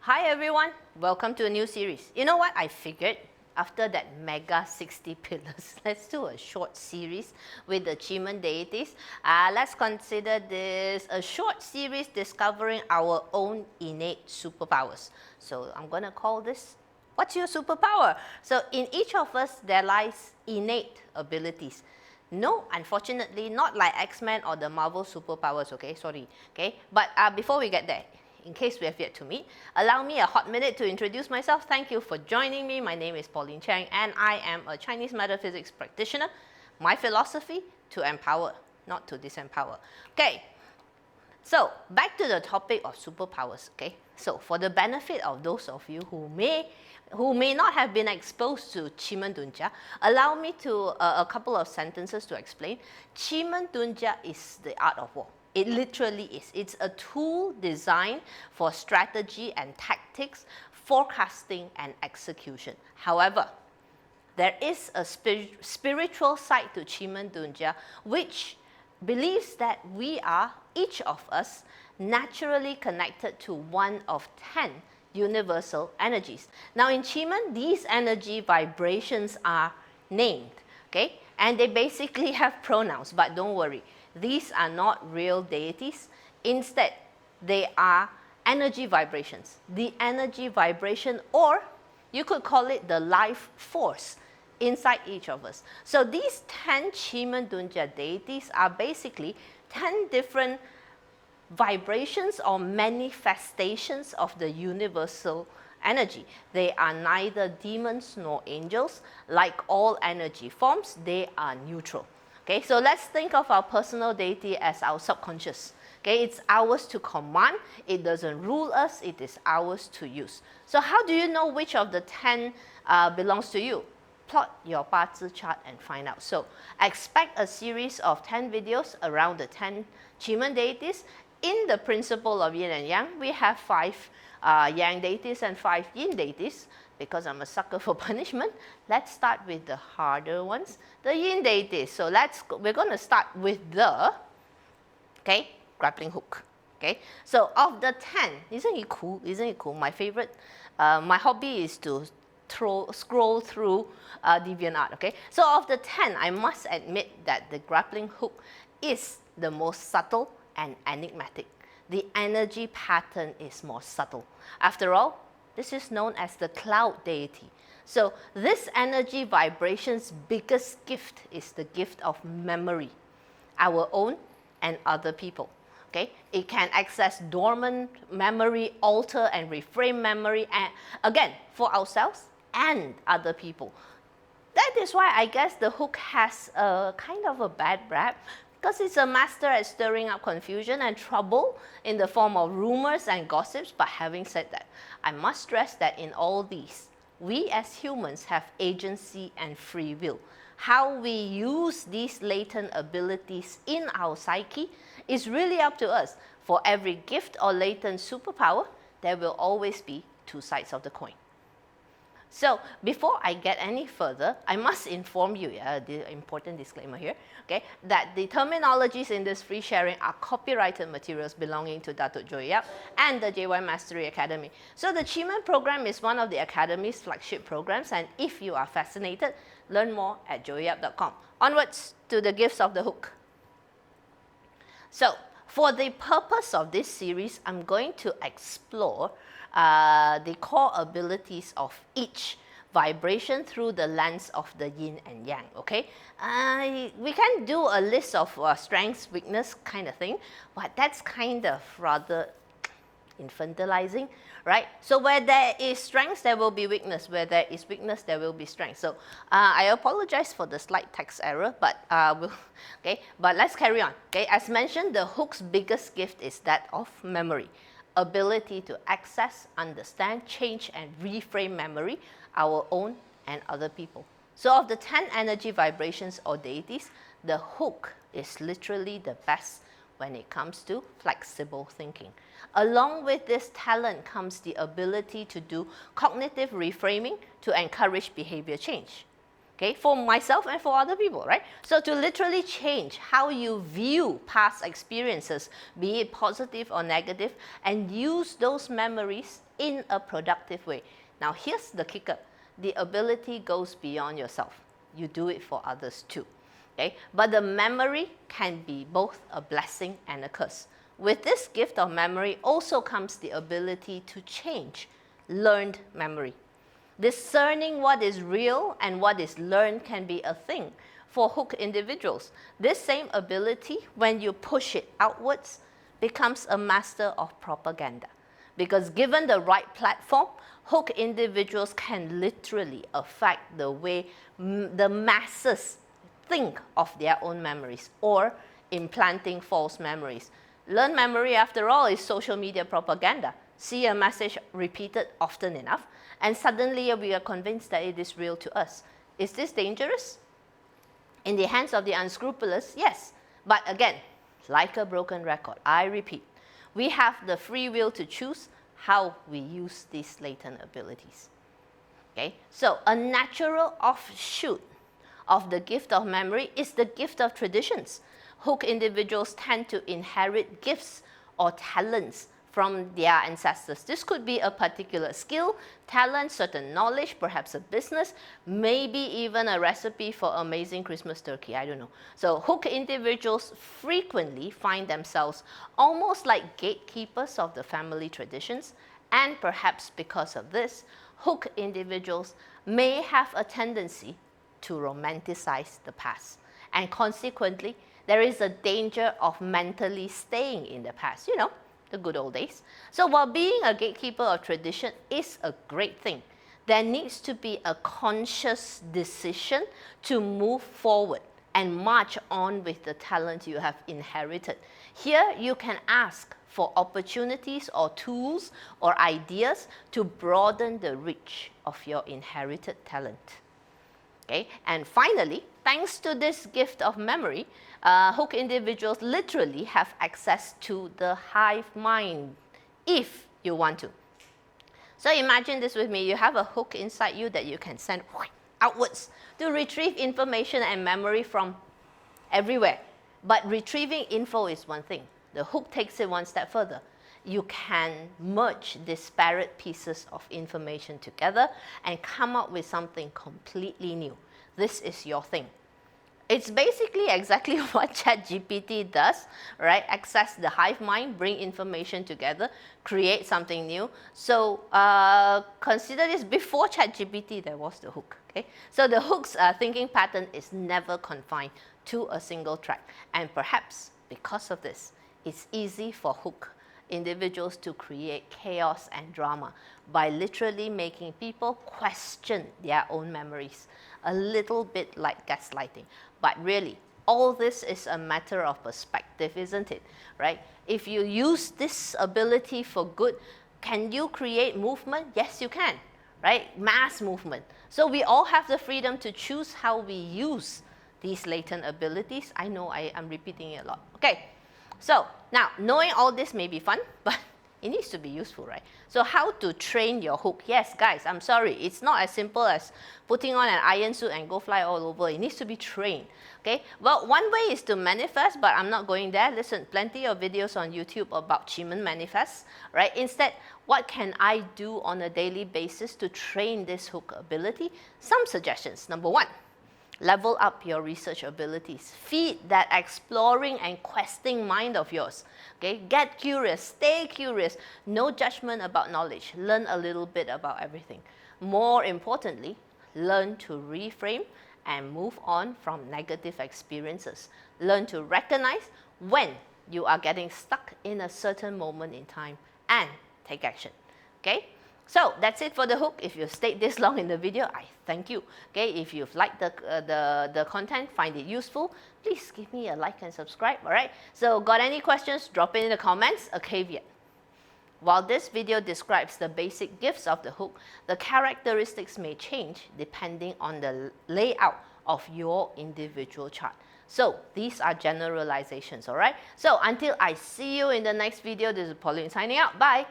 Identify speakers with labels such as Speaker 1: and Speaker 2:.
Speaker 1: Hi everyone, welcome to a new series. You know what I figured? After that mega 60 pillars, let's do a short series with the Human Deities. Let's consider this a short series discovering our own innate superpowers. So I'm going to call this, what's your superpower? So in each of us, there lies innate abilities. No, unfortunately, not like X-Men or the Marvel superpowers, okay? Sorry, okay? But before we get there, in case we have yet to meet, allow me a hot minute to introduce myself. Thank you for joining me. My name is Pauline Chang and I am a Chinese metaphysics practitioner. My philosophy, to empower, not to disempower. Okay, so back to the topic of superpowers, okay? So for the benefit of those of you who may not have been exposed to Qimendunjia, allow me to a couple of sentences to explain. Qimendunjia is the art of war. It literally is. It's a tool designed for strategy and tactics, forecasting and execution. However, there is a spiritual side to Qimendunjia which believes that we are, each of us, naturally connected to one of 10 universal energies. Now in Qimen, these energy vibrations are named, okay? And they basically have pronouns, but don't worry. These are not real deities. Instead, they are energy vibrations. The energy vibration, or you could call it the life force inside each of us. So these 10 Qimendunjia deities are basically 10 different vibrations or manifestations of the universal energy. They are neither demons nor angels. Like all energy forms, they are neutral. Okay, so let's think of our personal deity as our subconscious. Okay, it's ours to command. It doesn't rule us. It is ours to use. So how do you know which of the 10 belongs to you? Plot your BAZI chart and find out. So expect a series of 10 videos around the 10 Qimen deities. In the principle of yin and yang, we have 5 yang deities and 5 yin deities. Because I'm a sucker for punishment, let's start with the harder ones, the yin deities. So we're going to start with the, okay, grappling hook. Okay, so of the 10, isn't it cool? Isn't it cool? My favorite, my hobby is to scroll through DeviantArt. Okay, so of the 10, I must admit that the grappling hook is the most subtle and enigmatic. The energy pattern is more subtle. After all, this is known as the cloud deity. So this energy vibration's biggest gift is the gift of memory, our own and other people. Okay? It can access dormant memory, alter and reframe memory, and again, for ourselves and other people. That is why I guess the hook has a kind of a bad rap, because it's a master at stirring up confusion and trouble in the form of rumors and gossips. But having said that, I must stress that in all these, we as humans have agency and free will. How we use these latent abilities in our psyche is really up to us. For every gift or latent superpower, there will always be 2 sides of the coin. So before I get any further, I must inform you, the important disclaimer here, okay, that the terminologies in this free sharing are copyrighted materials belonging to Datuk Joy Yap and the JY Mastery Academy. So the Qimen program is one of the Academy's flagship programs, and if you are fascinated, learn more at joyyap.com. Onwards to the gifts of the hook. So for the purpose of this series, I'm going to explore the core abilities of each vibration through the lens of the yin and yang, okay? We can do a list of strengths, weakness kind of thing, but that's kind of rather infantilizing, right? So where there is strength, there will be weakness. Where there is weakness, there will be strength. So I apologize for the slight text error, but okay, but let's carry on. Okay, as mentioned, the hook's biggest gift is that of memory. Ability to access, understand, change, and reframe memory, our own and other people. So of the 10 energy vibrations or deities, the hook is literally the best when it comes to flexible thinking. Along with this talent comes the ability to do cognitive reframing to encourage behavior change. okay, for myself and for other people, right? So to literally change how you view past experiences, be it positive or negative, and use those memories in a productive way. Now here's the kicker. The ability goes beyond yourself. You do it for others too. Okay? But the memory can be both a blessing and a curse. With this gift of memory also comes the ability to change learned memory. Discerning what is real and what is learned can be a thing for hook individuals. This same ability, when you push it outwards, becomes a master of propaganda. Because given the right platform, hook individuals can literally affect the way the masses think of their own memories or implanting false memories. Learned memory, after all, is social media propaganda. See a message repeated often enough, and suddenly we are convinced that it is real to us. Is this dangerous? In the hands of the unscrupulous, yes. But again, like a broken record, I repeat, we have the free will to choose how we use these latent abilities. Okay? So a natural offshoot of the gift of memory is the gift of traditions. Hook individuals tend to inherit gifts or talents from their ancestors. This could be a particular skill, talent, certain knowledge, perhaps a business, maybe even a recipe for amazing Christmas turkey, I don't know. So hook individuals frequently find themselves almost like gatekeepers of the family traditions, and perhaps because of this, hook individuals may have a tendency to romanticize the past. And consequently, there is a danger of mentally staying in the past, you know, the good old days. So while being a gatekeeper of tradition is a great thing, there needs to be a conscious decision to move forward and march on with the talent you have inherited. Here you can ask for opportunities or tools or ideas to broaden the reach of your inherited talent. Okay? And finally, thanks to this gift of memory, hook individuals literally have access to the hive mind if you want to. So imagine this with me. You have a hook inside you that you can send outwards to retrieve information and memory from everywhere. But retrieving info is one thing. The hook takes it one step further. You can merge disparate pieces of information together and come up with something completely new. This is your thing. It's basically exactly what ChatGPT does, right? Access the hive mind, bring information together, create something new. So consider this, before ChatGPT, there was the hook. Okay? So the hook's thinking pattern is never confined to a single track. And perhaps because of this, it's easy for hook individuals to create chaos and drama by literally making people question their own memories. A little bit like gaslighting. But really, all this is a matter of perspective, isn't it? Right? If you use this ability for good, can you create movement? Yes, you can. Right? Mass movement. So we all have the freedom to choose how we use these latent abilities. I know I'm repeating it a lot. Okay. So now, knowing all this may be fun, but it needs to be useful, right? So how to train your hook? Yes, guys, I'm sorry. It's not as simple as putting on an iron suit and go fly all over. It needs to be trained, okay? Well, one way is to manifest, but I'm not going there. Listen, plenty of videos on YouTube about Qimen manifests, right? Instead, what can I do on a daily basis to train this hook ability? Some suggestions. Number one, level up your research abilities. Feed that exploring and questing mind of yours. Okay? Get curious, stay curious. No judgment about knowledge. Learn a little bit about everything. More importantly, learn to reframe and move on from negative experiences. Learn to recognize when you are getting stuck in a certain moment in time and take action. Okay? So that's it for the hook. If you stayed this long in the video, I thank you. Okay, if you've liked the content, find it useful, please give me a like and subscribe, all right? So got any questions, drop it in the comments. A caveat. While this video describes the basic gifts of the hook, the characteristics may change depending on the layout of your individual chart. So these are generalizations, all right? So until I see you in the next video, this is Pauline signing out. Bye.